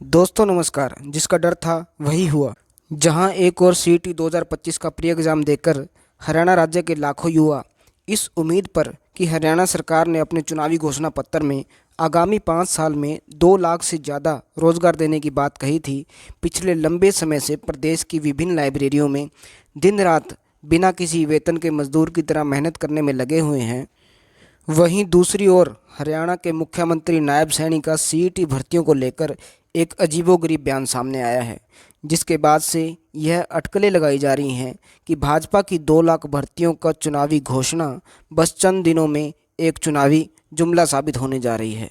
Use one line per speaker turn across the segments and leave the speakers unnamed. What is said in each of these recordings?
दोस्तों नमस्कार। जिसका डर था वही हुआ। जहां एक और सीईटी 2025 का प्री एग्ज़ाम देकर हरियाणा राज्य के लाखों युवा इस उम्मीद पर कि हरियाणा सरकार ने अपने चुनावी घोषणा पत्र में आगामी 5 साल में 2 लाख से ज़्यादा रोजगार देने की बात कही थी, पिछले लंबे समय से प्रदेश की विभिन्न लाइब्रेरियों में दिन रात बिना किसी वेतन के मजदूर की तरह मेहनत करने में लगे हुए हैं। वहीं दूसरी ओर हरियाणा के मुख्यमंत्री नायब सैनी का सीईटी भर्तियों को लेकर एक अजीबोगरीब बयान सामने आया है, जिसके बाद से यह अटकलें लगाई जा रही हैं कि भाजपा की 2 लाख भर्तियों का चुनावी घोषणा बस चंद दिनों में एक चुनावी जुमला साबित होने जा रही है।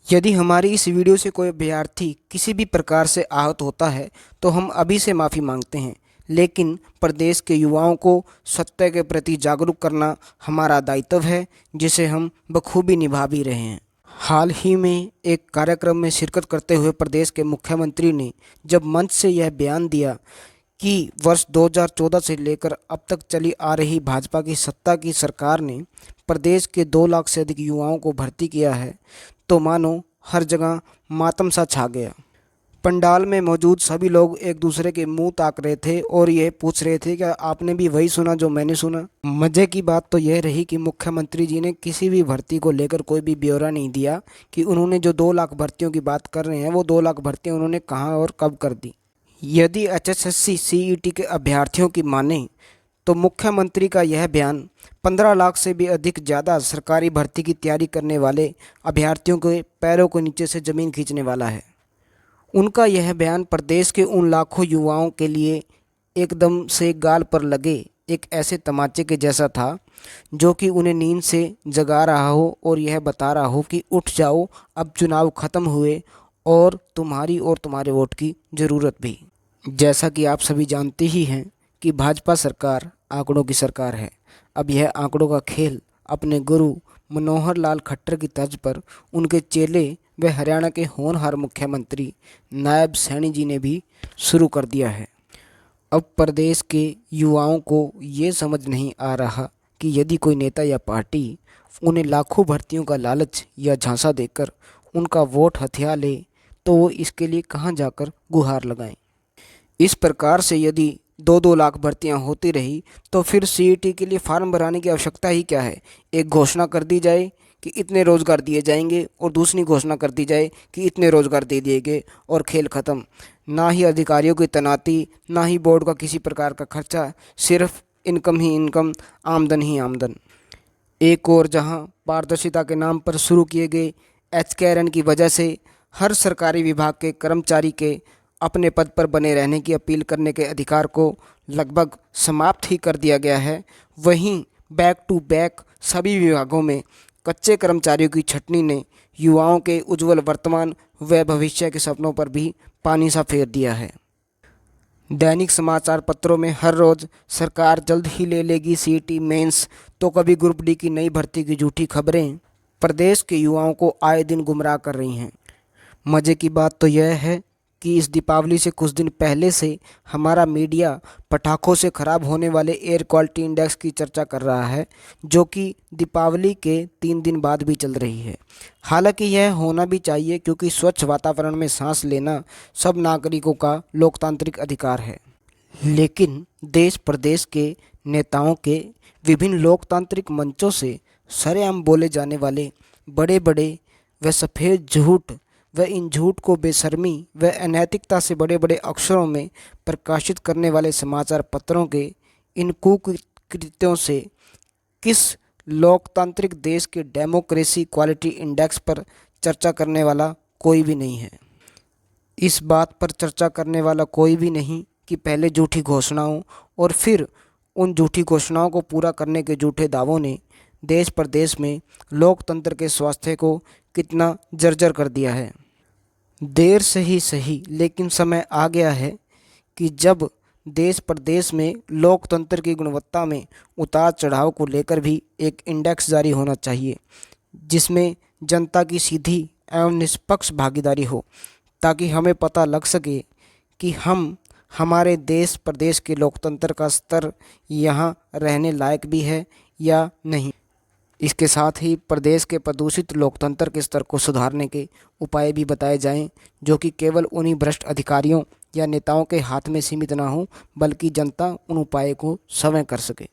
यदि हमारी इस वीडियो से कोई अभ्यर्थी किसी भी प्रकार से आहत होता है तो हम अभी से माफ़ी मांगते हैं, लेकिन प्रदेश के युवाओं को सत्य के प्रति जागरूक करना हमारा दायित्व है, जिसे हम बखूबी निभा भी रहे हैं। हाल ही में एक कार्यक्रम में शिरकत करते हुए प्रदेश के मुख्यमंत्री ने जब मंच से यह बयान दिया कि वर्ष 2014 से लेकर अब तक चली आ रही भाजपा की सत्ता की सरकार ने प्रदेश के 2 लाख से अधिक युवाओं को भर्ती किया है, तो मानो हर जगह मातम सा छा गया। पंडाल में मौजूद सभी लोग एक दूसरे के मुंह ताक रहे थे और ये पूछ रहे थे कि आपने भी वही सुना जो मैंने सुना। मज़े की बात तो यह रही कि मुख्यमंत्री जी ने किसी भी भर्ती को लेकर कोई भी ब्यौरा नहीं दिया कि उन्होंने जो 2 लाख भर्तियों की बात कर रहे हैं वो 2 लाख भर्तियाँ उन्होंने कहाँ और कब कर दी। यदि एचएसएससी सीईटी के अभ्यर्थियों की माने तो मुख्यमंत्री का यह बयान 15 लाख से भी अधिक ज़्यादा सरकारी भर्ती की तैयारी करने वाले अभ्यर्थियों के पैरों को नीचे से ज़मीन खींचने वाला है। उनका यह बयान प्रदेश के उन लाखों युवाओं के लिए एकदम से गाल पर लगे एक ऐसे तमाचे के जैसा था जो कि उन्हें नींद से जगा रहा हो और यह बता रहा हो कि उठ जाओ, अब चुनाव ख़त्म हुए और तुम्हारी और तुम्हारे वोट की ज़रूरत भी। जैसा कि आप सभी जानते ही हैं कि भाजपा सरकार आंकड़ों की सरकार है। अब यह आंकड़ों का खेल अपने गुरु मनोहर लाल खट्टर की तर्ज पर उनके चेले व हरियाणा के होनहार मुख्यमंत्री नायब सैनी जी ने भी शुरू कर दिया है। अब प्रदेश के युवाओं को ये समझ नहीं आ रहा कि यदि कोई नेता या पार्टी उन्हें लाखों भर्तियों का लालच या झांसा देकर उनका वोट हथिया ले तो वो इसके लिए कहाँ जाकर गुहार लगाएं। इस प्रकार से यदि 2-2 लाख भर्तियां होती रही तो फिर सीईटी के लिए फार्म भराने की आवश्यकता ही क्या है। एक घोषणा कर दी जाए कि इतने रोज़गार दिए जाएंगे और दूसरी घोषणा कर दी जाए कि इतने रोज़गार दे दिए गए और खेल ख़त्म। ना ही अधिकारियों की तैनाती, ना ही बोर्ड का किसी प्रकार का खर्चा, सिर्फ इनकम ही इनकम, आमदन ही आमदन। एक और जहां पारदर्शिता के नाम पर शुरू किए गए एचकेआरएन की वजह से हर सरकारी विभाग के कर्मचारी के अपने पद पर बने रहने की अपील करने के अधिकार को लगभग समाप्त ही कर दिया गया है, वहीं बैक टू बैक सभी विभागों में कच्चे कर्मचारियों की छटनी ने युवाओं के उज्जवल वर्तमान व भविष्य के सपनों पर भी पानी सा फेर दिया है। दैनिक समाचार पत्रों में हर रोज़ सरकार जल्द ही ले लेगी सीईटी मेंस, तो कभी ग्रुप डी की नई भर्ती की झूठी खबरें प्रदेश के युवाओं को आए दिन गुमराह कर रही हैं। मज़े की बात तो यह है कि इस दीपावली से कुछ दिन पहले से हमारा मीडिया पटाखों से ख़राब होने वाले एयर क्वालिटी इंडेक्स की चर्चा कर रहा है, जो कि दीपावली के 3 दिन बाद भी चल रही है। हालांकि यह होना भी चाहिए क्योंकि स्वच्छ वातावरण में सांस लेना सब नागरिकों का लोकतांत्रिक अधिकार है। लेकिन देश प्रदेश के नेताओं के विभिन्न लोकतांत्रिक मंचों से सरेआम बोले जाने वाले बड़े बड़े व सफ़ेद झूठ व इन झूठ को बेशर्मी व अनैतिकता से बड़े बड़े अक्षरों में प्रकाशित करने वाले समाचार पत्रों के इन कुकृत्यों से किस लोकतांत्रिक देश के डेमोक्रेसी क्वालिटी इंडेक्स पर चर्चा करने वाला कोई भी नहीं है। इस बात पर चर्चा करने वाला कोई भी नहीं कि पहले झूठी घोषणाओं और फिर उन झूठी घोषणाओं को पूरा करने के झूठे दावों ने देश प्रदेश में लोकतंत्र के स्वास्थ्य को कितना जर्जर कर दिया है। देर से ही सही, लेकिन समय आ गया है कि जब देश प्रदेश में लोकतंत्र की गुणवत्ता में उतार चढ़ाव को लेकर भी एक इंडेक्स जारी होना चाहिए, जिसमें जनता की सीधी एवं निष्पक्ष भागीदारी हो, ताकि हमें पता लग सके कि हमारे देश प्रदेश के लोकतंत्र का स्तर यहाँ रहने लायक भी है या नहीं। इसके साथ ही प्रदेश के प्रदूषित लोकतंत्र के स्तर को सुधारने के उपाय भी बताए जाएं, जो कि केवल उन्हीं भ्रष्ट अधिकारियों या नेताओं के हाथ में सीमित ना हो, बल्कि जनता उन उपायों को स्वयं कर सके।